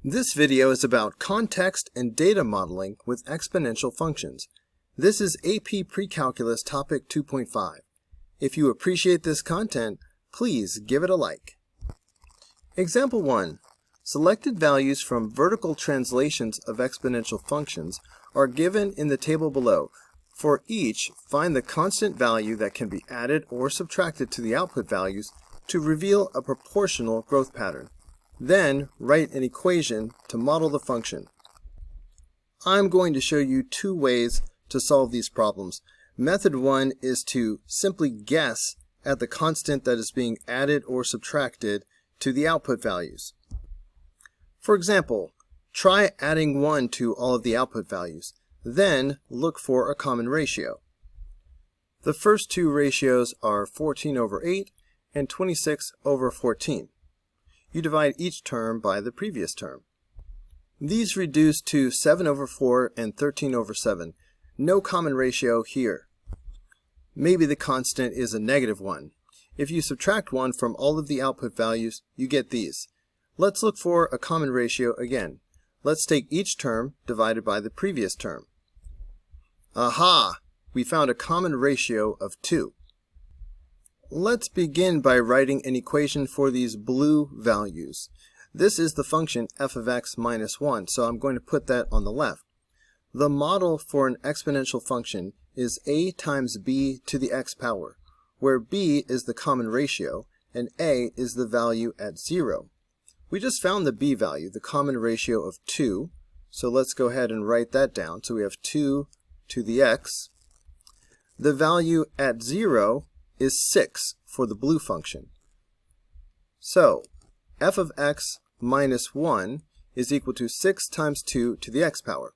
This video is about context and data modeling with exponential functions. This is AP Precalculus Topic 2.5. If you appreciate this content, please give it a like. Example 1. Selected values from vertical translations of exponential functions are given in the table below. For each, find the constant value that can be added or subtracted to the output values to reveal a proportional growth pattern. Then, write an equation to model the function. I'm going to show you two ways to solve these problems. Method 1 is to simply guess at the constant that is being added or subtracted to the output values. For example, try adding 1 to all of the output values. Then, look for a common ratio. The first two ratios are 14 over 8 and 26 over 14. You divide each term by the previous term. These reduce to 7 over 4 and 13 over 7. No common ratio here. Maybe the constant is a negative 1. If you subtract 1 from all of the output values, you get these. Let's look for a common ratio again. Let's take each term divided by the previous term. Aha! We found a common ratio of 2. Let's begin by writing an equation for these blue values. This is the function f of x minus 1, so I'm going to put that on the left. The model for an exponential function is a times b to the x power, where b is the common ratio and a is the value at 0. We just found the b value, the common ratio of 2, so let's go ahead and write that down. So we have 2 to the x. The value at 0 is 6 for the blue function. So, f of x minus 1 is equal to 6 times 2 to the x power.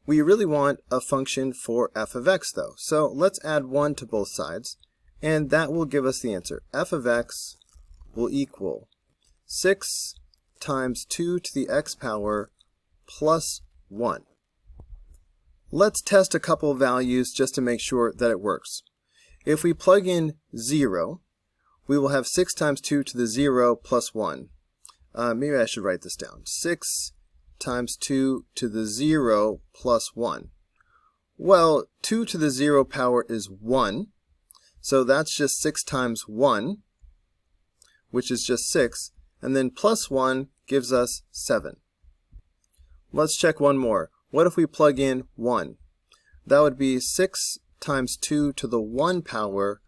We really want a function for f of x though, so let's add 1 to both sides, and that will give us the answer. F of x will equal 6 times 2 to the x power plus 1. Let's test a couple of values just to make sure that it works. If we plug in 0, we will have 6 times 2 to the 0 plus 1. Maybe I should write this down. 6 times 2 to the 0 plus 1. Well, 2 to the 0 power is 1, so that's just 6 times 1, which is just 6, and then plus 1 gives us 7. Let's check one more. What if we plug in 1? That would be 6 times 2 to the 1 power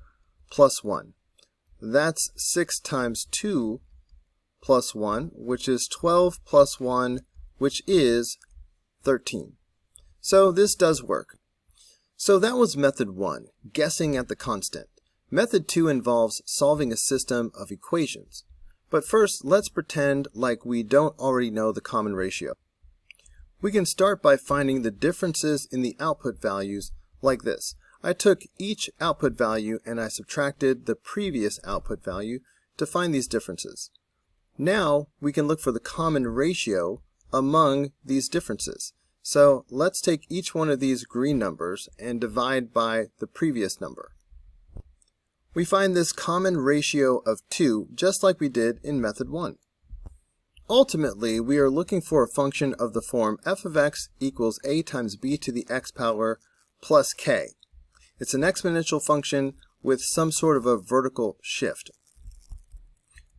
plus 1. That's 6 times 2 plus 1, which is 12 plus 1, which is 13. So this does work. So that was method 1, guessing at the constant. Method 2 involves solving a system of equations. But first, let's pretend like we don't already know the common ratio. We can start by finding the differences in the output values like this. I took each output value and I subtracted the previous output value to find these differences. Now we can look for the common ratio among these differences. So let's take each one of these green numbers and divide by the previous number. We find this common ratio of 2 just like we did in method 1. Ultimately, we are looking for a function of the form f of x equals a times b to the x power plus k. It's an exponential function with some sort of a vertical shift.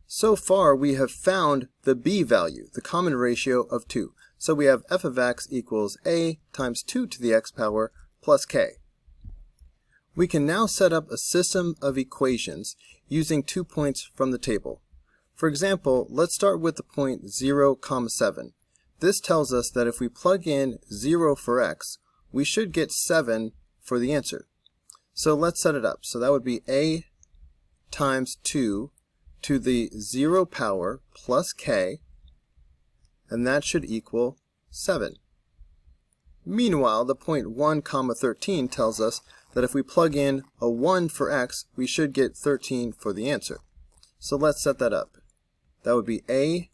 So far, we have found the b value, the common ratio of 2. So we have f of x equals a times 2 to the x power plus k. We can now set up a system of equations using 2 points from the table. For example, let's start with the point 0, 7. This tells us that if we plug in 0 for x, we should get 7 for the answer. So let's set it up. So that would be a times 2 to the 0 power plus k, and that should equal 7. Meanwhile, the point 1, 13 tells us that if we plug in a 1 for x, we should get 13 for the answer. So let's set that up. That would be a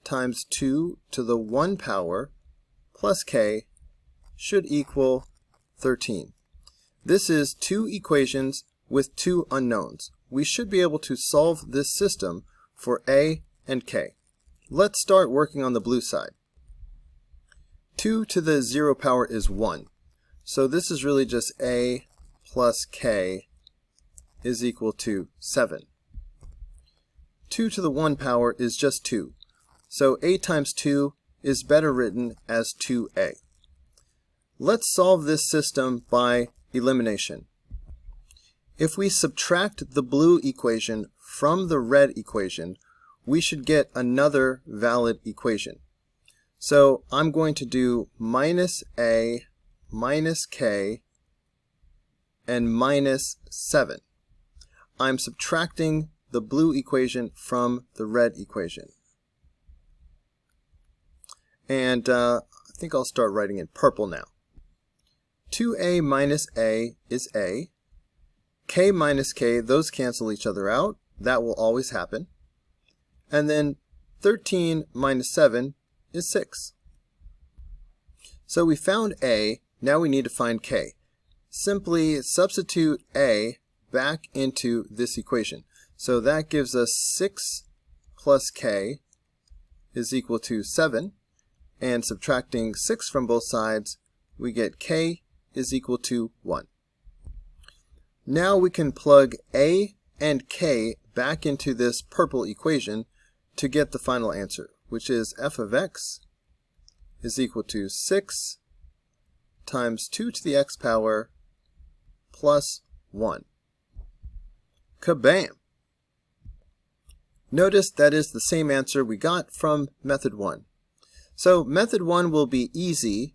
times 2 to the 1 power plus k should equal 13. This is two equations with two unknowns. We should be able to solve this system for a and k. Let's start working on the blue side. 2 to the 0 power is 1. So this is really just a plus k is equal to 7. 2 to the 1 power is just 2. So a times 2 is better written as 2a. Let's solve this system by elimination. If we subtract the blue equation from the red equation, we should get another valid equation. So I'm going to do minus a minus k and minus 7. I'm subtracting the blue equation from the red equation. And I think I'll start writing in purple now. 2a minus a is a. K minus k, those cancel each other out. That will always happen. And then 13 minus 7 is 6. So we found a, now we need to find k. Simply substitute a back into this equation. So that gives us 6 plus k is equal to 7. And subtracting 6 from both sides, we get k is equal to 1. Now we can plug a and k back into this purple equation to get the final answer, which is f of x is equal to 6 times 2 to the x power plus 1. Kabam! Notice that is the same answer we got from method 1. So method 1 will be easy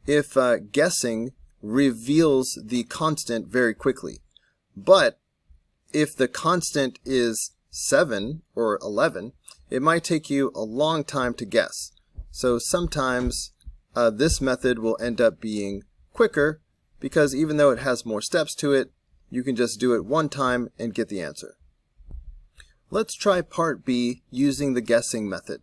if guessing reveals the constant very quickly. But if the constant is 7 or 11, it might take you a long time to guess. So sometimes this method will end up being quicker because even though it has more steps to it, you can just do it one time and get the answer. Let's try part B using the guessing method.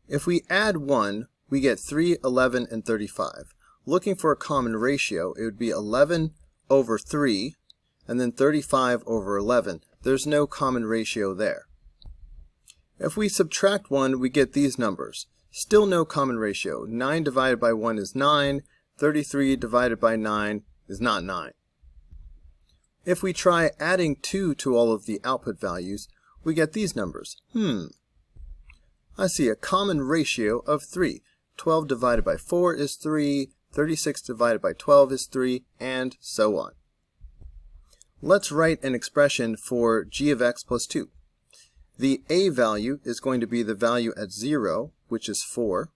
If we add 1, we get 3, 11, and 35. Looking for a common ratio, it would be 11 over 3, and then 35 over 11. There's no common ratio there. If we subtract 1, we get these numbers. Still no common ratio. 9 divided by 1 is 9. 33 divided by 9 is not 9. If we try adding 2 to all of the output values, we get these numbers. I see a common ratio of 3. 12 divided by 4 is 3. 36 divided by 12 is 3, and so on. Let's write an expression for g of x plus 2. The a value is going to be the value at 0, which is 4.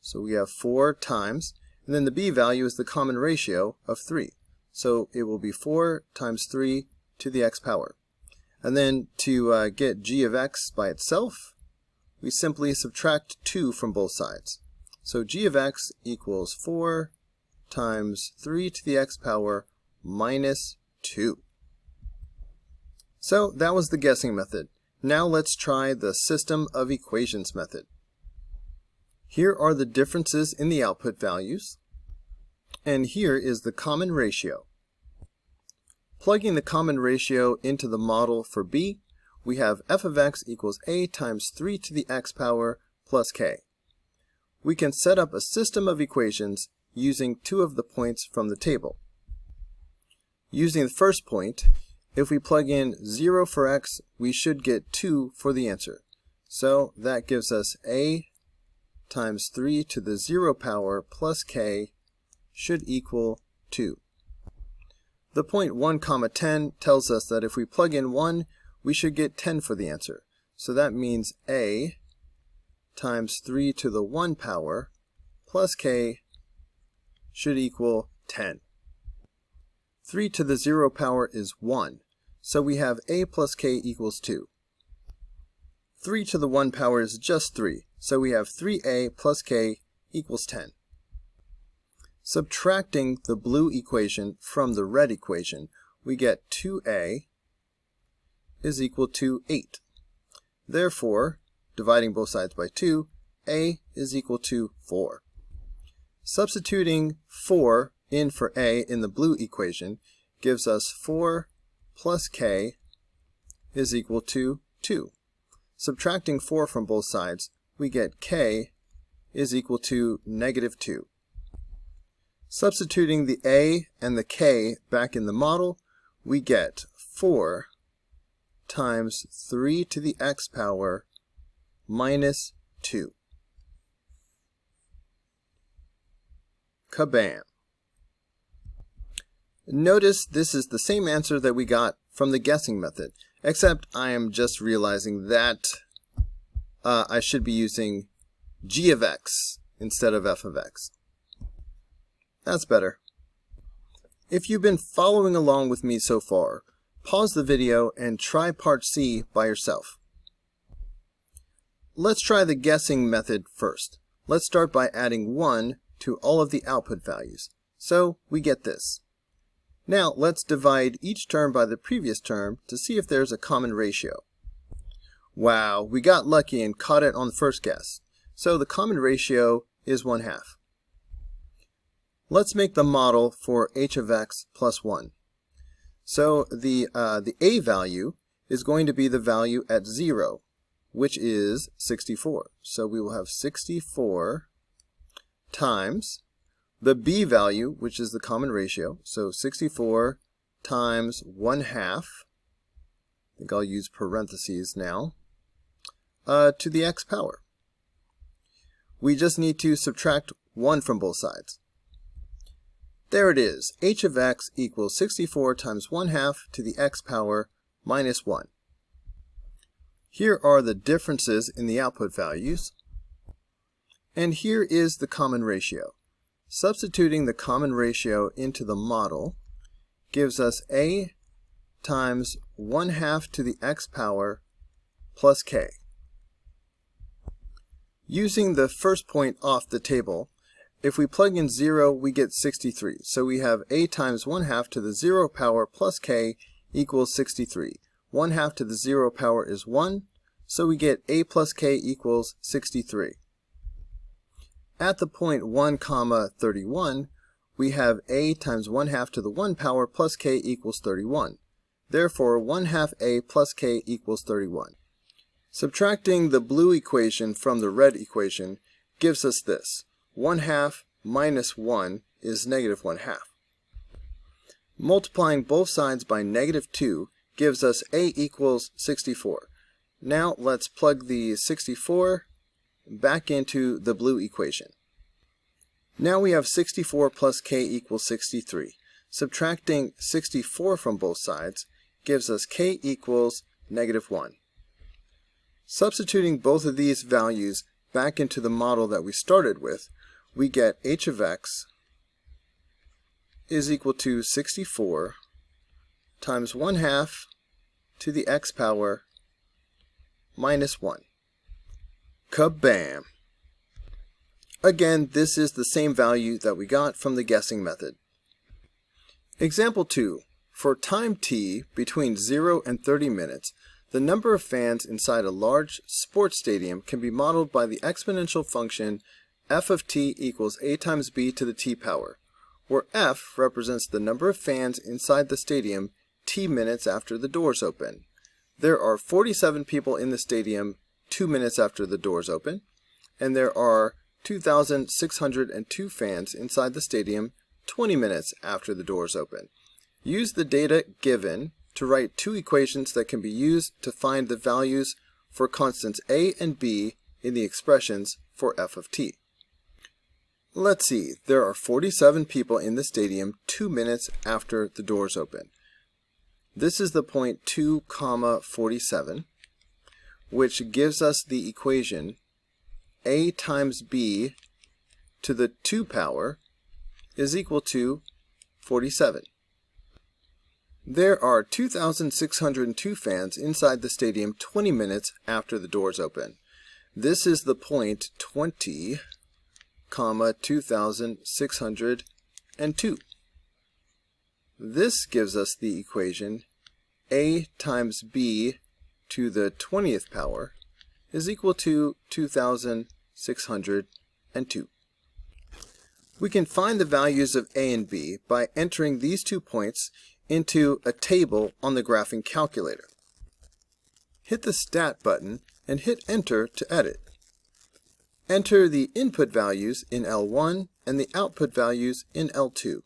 So we have 4 times, and then the b value is the common ratio of 3. So it will be 4 times 3 to the x power. And then to get g of x by itself, we simply subtract 2 from both sides. So g of x equals 4 times 3 to the x power minus 2. So that was the guessing method. Now let's try the system of equations method. Here are the differences in the output values, and here is the common ratio. Plugging the common ratio into the model for b, we have f of x equals a times 3 to the x power plus k. We can set up a system of equations using 2 of the points from the table. Using the first point, if we plug in 0 for x, we should get 2 for the answer. So that gives us a times 3 to the 0 power plus k should equal 2. The point 1, 10 tells us that if we plug in 1, we should get 10 for the answer. So that means a times 3 to the 1 power plus k should equal 10. 3 to the 0 power is 1, so we have a plus k equals 2. 3 to the 1 power is just 3, so we have 3a plus k equals 10. Subtracting the blue equation from the red equation, we get 2a is equal to 8. Therefore, dividing both sides by 2, a is equal to 4. Substituting 4 in for a in the blue equation gives us 4 plus k is equal to 2. Subtracting 4 from both sides, we get k is equal to -2. Substituting the a and the k back in the model, we get 4 times 3 to the x power minus 2. Kabam! Notice this is the same answer that we got from the guessing method, except I am just realizing that I should be using g of x instead of f of x. That's better. If you've been following along with me so far, pause the video and try part C by yourself. Let's try the guessing method first. Let's start by adding 1 to all of the output values. So we get this. Now let's divide each term by the previous term to see if there's a common ratio. Wow, we got lucky and caught it on the first guess. So the common ratio is 1/2. Let's make the model for h of x plus 1. So the a value is going to be the value at 0, which is 64. So we will have 64 times the b value, which is the common ratio. So 64 times 1/2, I think I'll use parentheses now, to the x power. We just need to subtract 1 from both sides. There it is. H of x equals 64 times 1/2 to the x power minus 1. Here are the differences in the output values. And here is the common ratio. Substituting the common ratio into the model gives us a times 1/2 to the x power plus k. Using the first point off the table, if we plug in 0, we get 63. So we have a times 1/2 to the 0 power plus k equals 63. 1/2 to the 0 power is 1, so we get a plus k equals 63. At the point 1, 31, we have a times 1/2 to the 1 power plus k equals 31. Therefore, 1/2 a plus k equals 31. Subtracting the blue equation from the red equation gives us this. 1/2 minus 1 is -1/2. Multiplying both sides by -2 gives us a equals 64. Now let's plug the 64 back into the blue equation. Now we have 64 plus k equals 63. Subtracting 64 from both sides gives us k equals -1. Substituting both of these values back into the model that we started with, we get h of x is equal to 64 times 1/2 to the x power minus 1. Kabam! Again, this is the same value that we got from the guessing method. Example 2. For time t between 0 and 30 minutes, the number of fans inside a large sports stadium can be modeled by the exponential function f of t equals a times b to the t power, where f represents the number of fans inside the stadium t minutes after the doors open. There are 47 people in the stadium 2 minutes after the doors open, and there are 2,602 fans inside the stadium 20 minutes after the doors open. Use the data given to write two equations that can be used to find the values for constants a and b in the expressions for f of t. Let's see, there are 47 people in the stadium 2 minutes after the doors open. This is the point 2, 47, which gives us the equation a times b to the 2 power is equal to 47. There are 2,602 fans inside the stadium 20 minutes after the doors open. This is the point 20, 2,602. This gives us the equation a times b to the 20th power is equal to 2,602. We can find the values of a and b by entering these 2 points into a table on the graphing calculator. Hit the Stat button and hit Enter to edit. Enter the input values in L1 and the output values in L2.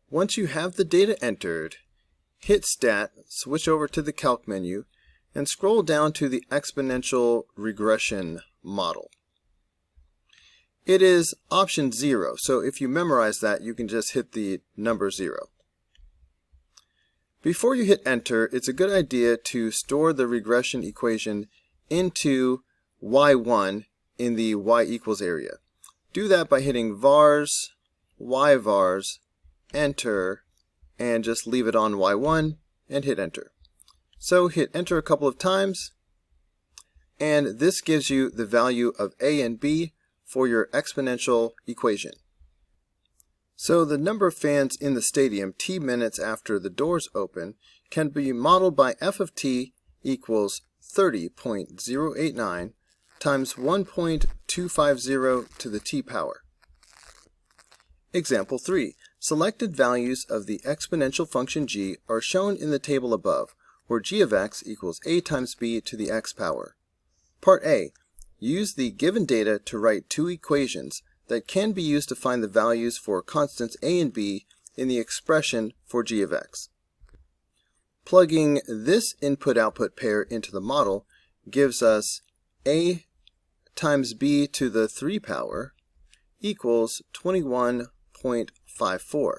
Once you have the data entered, hit Stat, switch over to the Calc menu, and scroll down to the exponential regression model. It is option 0, so if you memorize that, you can just hit the number 0. Before you hit enter, it's a good idea to store the regression equation into y1 in the y equals area. Do that by hitting vars, yvars, enter, and just leave it on y1 and hit enter. So hit enter a couple of times, and this gives you the value of a and b for your exponential equation. So the number of fans in the stadium t minutes after the doors open can be modeled by f of t equals 30.089 times 1.250 to the t power. Example 3. Selected values of the exponential function g are shown in the table above, where g of x equals a times b to the x power. Part A. Use the given data to write two equations that can be used to find the values for constants a and b in the expression for g of x. Plugging this input-output pair into the model gives us a times b to the 3 power equals 21.54.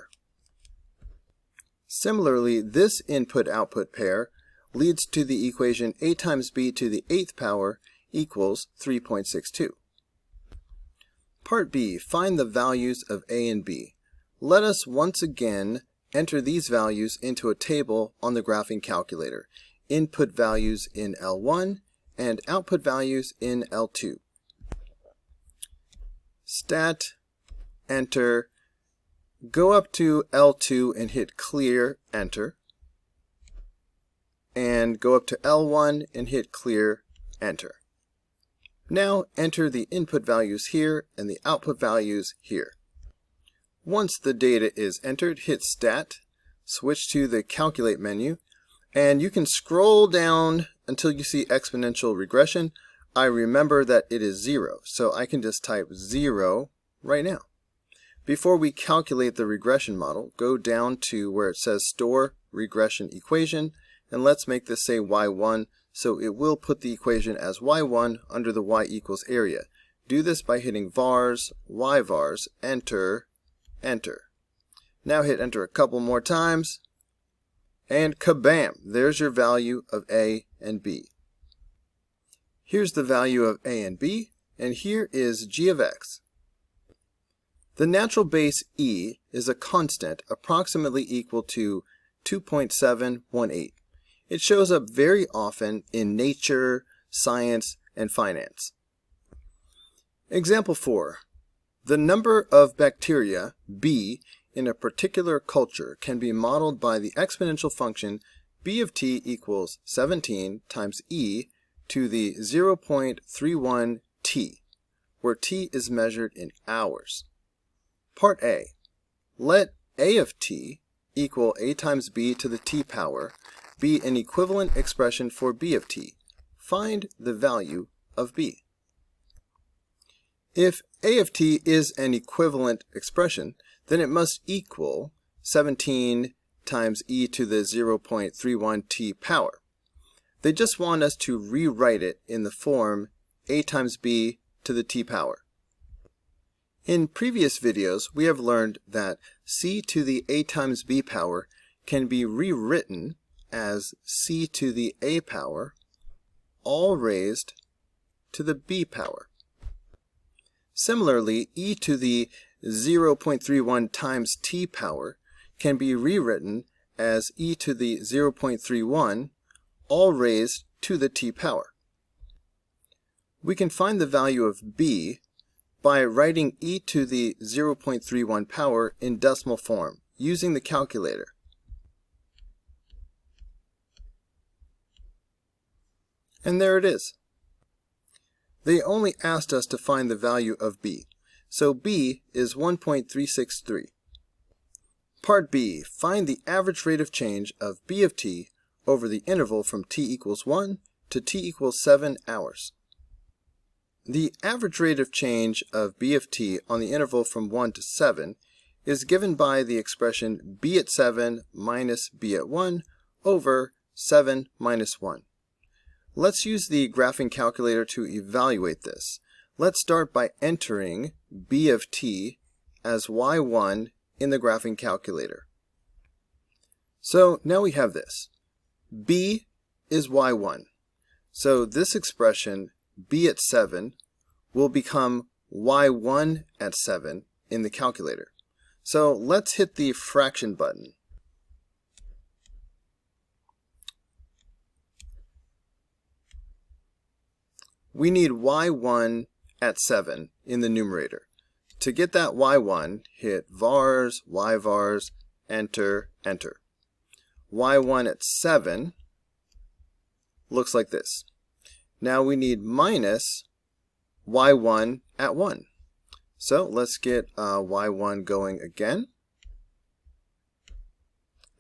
Similarly, this input-output pair leads to the equation a times b to the 8th power equals 3.62. Part B, find the values of a and b. Let us once again enter these values into a table on the graphing calculator. Input values in L1 and output values in L2. Stat, enter, go up to L2 and hit clear, enter, and go up to L1 and hit clear, enter. Now enter the input values here and the output values here. Once the data is entered, hit Stat, switch to the Calculate menu, and you can scroll down until you see exponential regression. I remember that it is 0, so I can just type 0 right now. Before we calculate the regression model, go down to where it says Store Regression Equation, and let's make this say y1, so it will put the equation as y1 under the y equals area. Do this by hitting vars, yvars, enter, enter. Now hit enter a couple more times, and kabam! There's your value of a and b. Here's the value of a and b, and here is g of x. The natural base e is a constant approximately equal to 2.718. It shows up very often in nature, science, and finance. Example 4. The number of bacteria, b, in a particular culture can be modeled by the exponential function b of t equals 17 times e to the 0.31 t, where t is measured in hours. Part A. Let a of t equal a times b to the t power be an equivalent expression for b of t. Find the value of b. If a of t is an equivalent expression, then it must equal 17 times e to the 0.31 t power. They just want us to rewrite it in the form a times b to the t power. In previous videos, we have learned that c to the a times b power can be rewritten as c to the a power, all raised to the b power. Similarly, e to the 0.31 times t power can be rewritten as e to the 0.31, all raised to the t power. We can find the value of b by writing e to the 0.31 power in decimal form using the calculator. And there it is. They only asked us to find the value of b, so b is 1.363. Part B, find the average rate of change of b of t over the interval from t equals 1 to t equals 7 hours. The average rate of change of b of t on the interval from 1 to 7 is given by the expression b at 7 minus b at 1 over 7 minus 1. Let's use the graphing calculator to evaluate this. Let's start by entering b of t as y1 in the graphing calculator. So now we have this. b is y1. So this expression, b at 7, will become y1 at 7 in the calculator. So let's hit the fraction button. We need y1 at 7 in the numerator. To get that y1, hit vars, yvars, enter, enter. y1 at 7 looks like this. Now we need minus y1 at 1. So let's get y1 going again.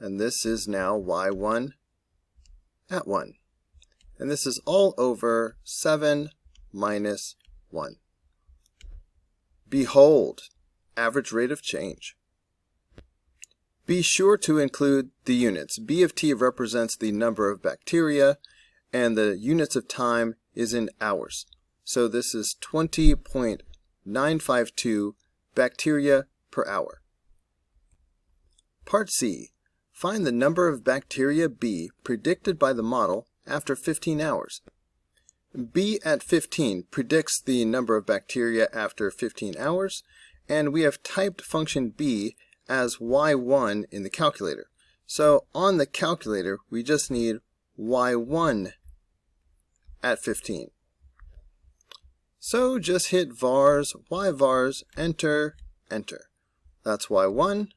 And this is now y1 at 1. And this is all over 7 minus 1. Behold, average rate of change. Be sure to include the units. B of t represents the number of bacteria, and the units of time is in hours. So this is 20.952 bacteria per hour. Part C. Find the number of bacteria B predicted by the model after 15 hours. B at 15 predicts the number of bacteria after 15 hours, and we have typed function B as y1 in the calculator. So on the calculator, we just need y1 at 15. So just hit vars, yvars, enter, enter. That's y1,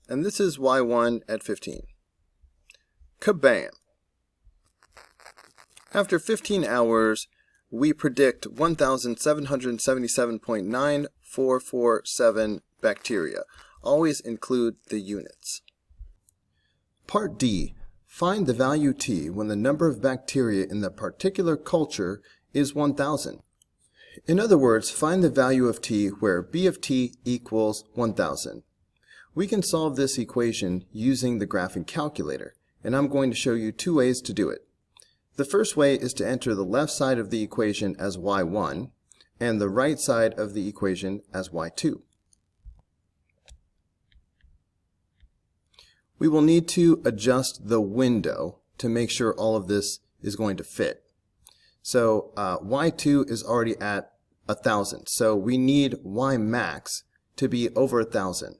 and this is y1 at 15. Kabam! After 15 hours, we predict 1,777.9447 bacteria. Always include the units. Part D. Find the value t when the number of bacteria in the particular culture is 1,000. In other words, find the value of t where b of t equals 1,000. We can solve this equation using the graphing calculator, and I'm going to show you two ways to do it. The first way is to enter the left side of the equation as y1 and the right side of the equation as y2. We will need to adjust the window to make sure all of this is going to fit. So y2 is already at 1,000, so we need y max to be over 1,000.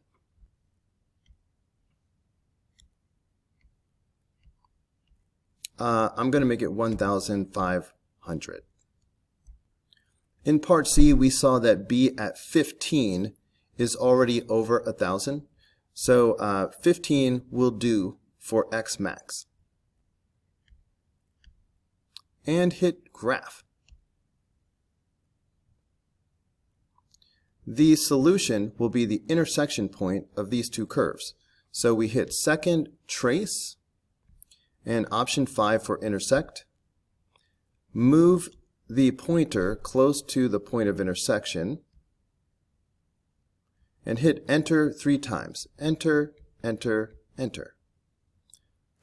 I'm going to make it 1,500. In part C, we saw that B at 15 is already over 1,000. So 15 will do for X max. And hit graph. The solution will be the intersection point of these two curves. So we hit second trace and option 5 for intersect. Move the pointer close to the point of intersection and hit enter 3 times. Enter, enter, enter.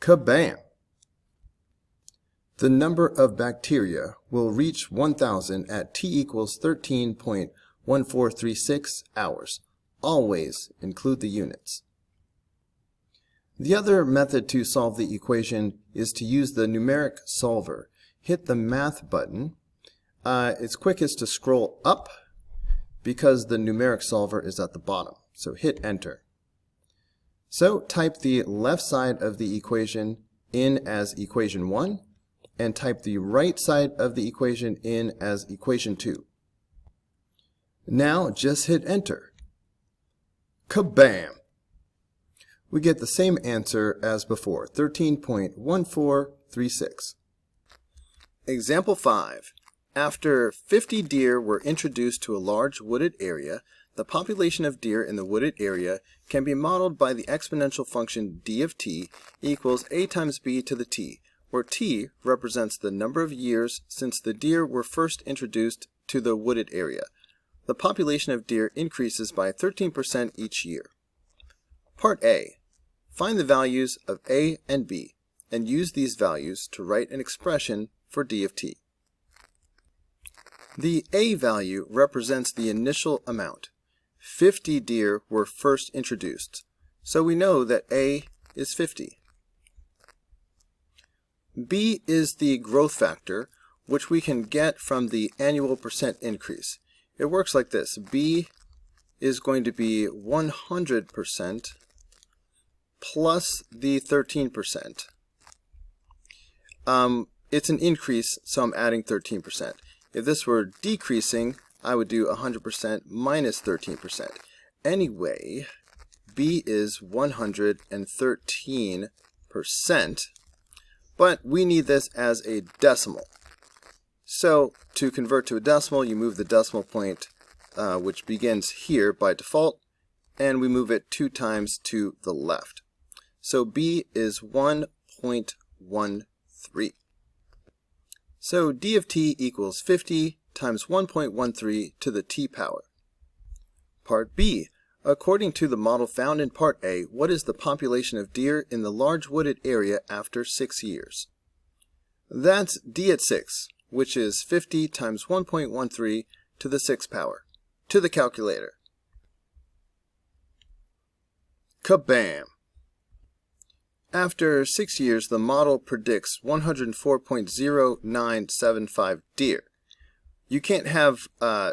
Kabam! The number of bacteria will reach 1,000 at t equals 13.1436 hours. Always include the units. The other method to solve the equation is to use the numeric solver. Hit the math button. It's quickest to scroll up because the numeric solver is at the bottom. So hit enter. So type the left side of the equation in as equation 1 and type the right side of the equation in as equation 2. Now just hit enter. Kabam! We get the same answer as before, 13.1436. Example 5. After 50 deer were introduced to a large wooded area, the population of deer in the wooded area can be modeled by the exponential function d of t equals a times b to the t, where T represents the number of years since the deer were first introduced to the wooded area. The population of deer increases by 13% each year. Part A. Find the values of A and B, and use these values to write an expression for D of T. The A value represents the initial amount. 50 deer were first introduced, so we know that A is 50. B is the growth factor, which we can get from the annual percent increase. It works like this. B is going to be 100% plus the 13%. It's an increase, so I'm adding 13%. If this were decreasing, I would do 100% minus 13%. Anyway, B is 113%, but we need this as a decimal. So to convert to a decimal, you move the decimal point, which begins here by default, and we move it 2 times to the left. So B is 1.13. So D of T equals 50 times 1.13 to the T power. Part B. According to the model found in Part A, what is the population of deer in the large wooded area after 6 years? That's D at 6, which is 50 times 1.13 to the 6 power. To the calculator. Kabam! After 6 years, the model predicts 104.0975 deer. You can't have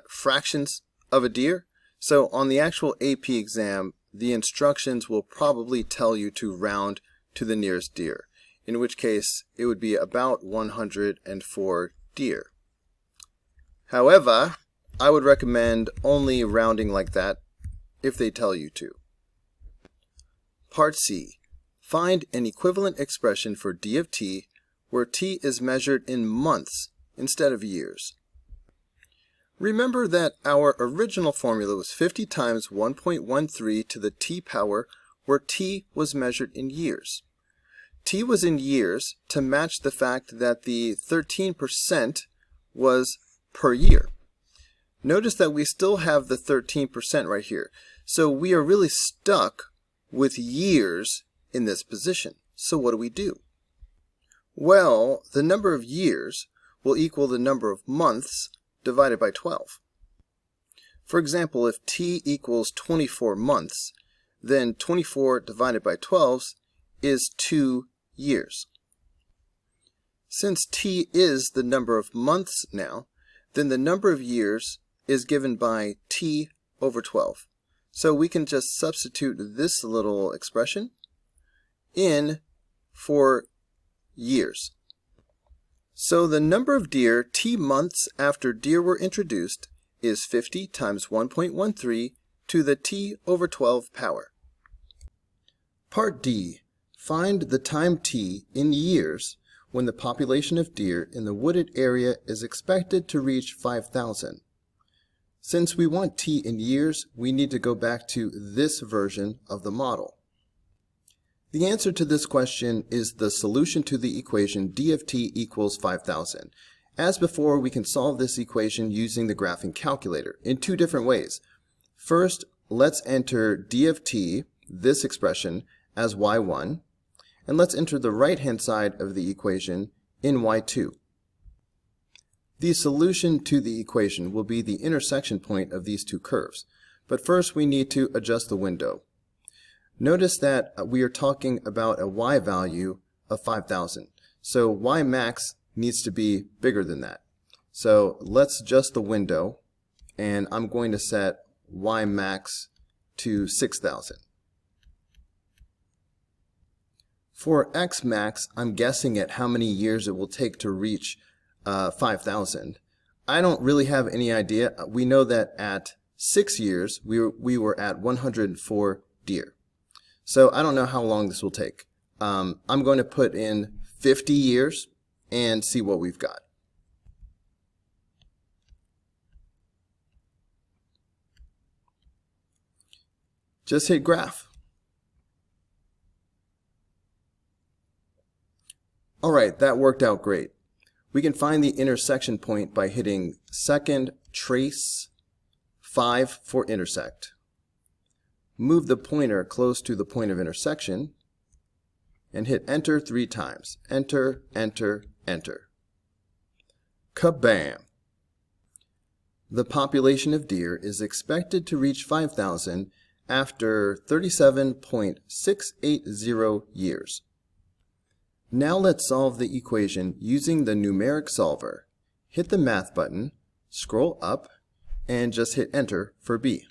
fractions of a deer, so on the actual AP exam, the instructions will probably tell you to round to the nearest deer, in which case it would be about 104 deer. However, I would recommend only rounding like that if they tell you to. Part C. Find an equivalent expression for D of T where T is measured in months instead of years. Remember that our original formula was 50 times 1.13 to the T power where T was measured in years. T was in years to match the fact that the 13% was per year. Notice that we still have the 13% right here, so we are really stuck with years in this position. So what do? Well, the number of years will equal the number of months divided by 12. For example, if T equals 24 months, then 24 divided by 12 is 2 years. Since T is the number of months now, then the number of years is given by T over 12. So we can just substitute this little expression in for years. So the number of deer T months after deer were introduced is 50 times 1.13 to the T over 12 power. Part D. Find the time T in years when the population of deer in the wooded area is expected to reach 5,000. Since we want T in years, we need to go back to this version of the model. The answer to this question is the solution to the equation D of T equals 5,000. As before, we can solve this equation using the graphing calculator in 2 different ways. First, let's enter D of T, this expression, as y1, and let's enter the right-hand side of the equation in y2. The solution to the equation will be the intersection point of these 2 curves. But first, we need to adjust the window. Notice that we are talking about a y value of 5,000. So y max needs to be bigger than that. So let's adjust the window, and I'm going to set y max to 6,000. For x max, I'm guessing at how many years it will take to reach 5,000. I don't really have any idea. We know that at 6 years, we were at 104 deer. So I don't know how long this will take. I'm going to put in 50 years and see what we've got. Just hit graph. Alright, Alright, that worked out great. We can find the intersection point by hitting second trace 5 for intersect. Move the pointer close to the point of intersection and hit enter 3 times. Enter, enter, enter. Kabam! The population of deer is expected to reach 5,000 after 37.680 years. Now let's solve the equation using the numeric solver. Hit the math button, scroll up, and just hit enter for b.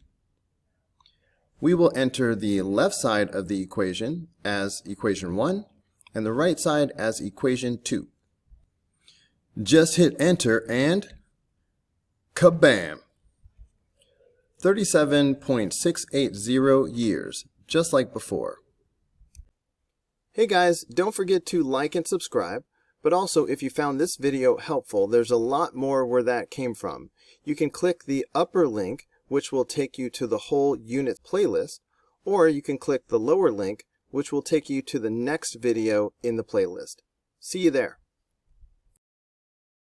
We will enter the left side of the equation as equation 1 and the right side as equation 2. Just hit enter and kabam! 37.680 years, just like before. Hey guys, don't forget to like and subscribe, but also if you found this video helpful, there's a lot more where that came from. You can click the upper link, which will take you to the whole unit playlist, or you can click the lower link, which will take you to the next video in the playlist. See you there.